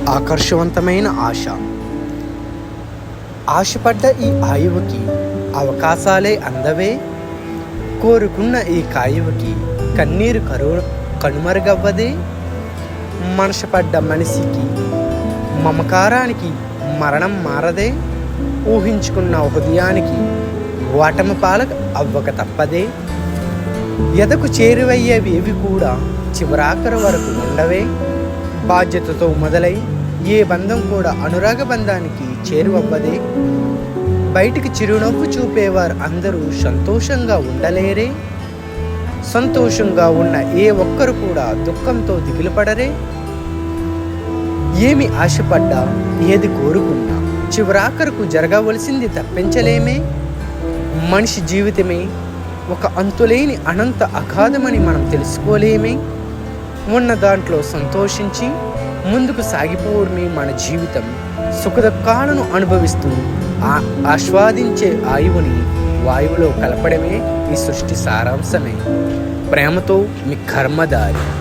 ఆకర్షవంతమైన ఆశ. ఆశపడ్డ ఈ ఆయువుకి అవకాశాలే అందవే. కోరుకున్న ఈ కాయువుకి కన్నీరు కనుమరుగవ్వదే. మనసుపడ్డ మనిషికి మమకారానికి మరణం మారదే. ఊహించుకున్న హృదయానికి ఓటమి పాలక అవ్వక తప్పదే. ఎదకు చేరువయ్యేవి కూడా చివరాఖరు వరకు ఉండవే. బాధ్యతతో మొదలై ఏ బంధం కూడా అనురాగ బంధానికి చేరువవ్వదే. బయటికి చిరునవ్వు చూపేవారు అందరూ సంతోషంగా ఉండలేరే. సంతోషంగా ఉన్న ఏ ఒక్కరు కూడా దుఃఖంతో దిగులుపడరే. ఏమి ఆశపడ్డా ఏది కోరుకున్నా చివరాఖరుకు జరగవలసింది తప్పించలేమే. మనిషి జీవితమే ఒక అంతులేని అనంత అగాధమని మనం తెలుసుకోలేమే. ఉన్న దాంట్లో సంతోషించి ముందుకు సాగిపోవడమే మన జీవితం. సుఖదుఖాలను అనుభవిస్తూ ఆస్వాదించే ఆయువుని వాయువులో కలపడమే ఈ సృష్టి సారాంశమే. ప్రేమతో మీ కర్మదారి.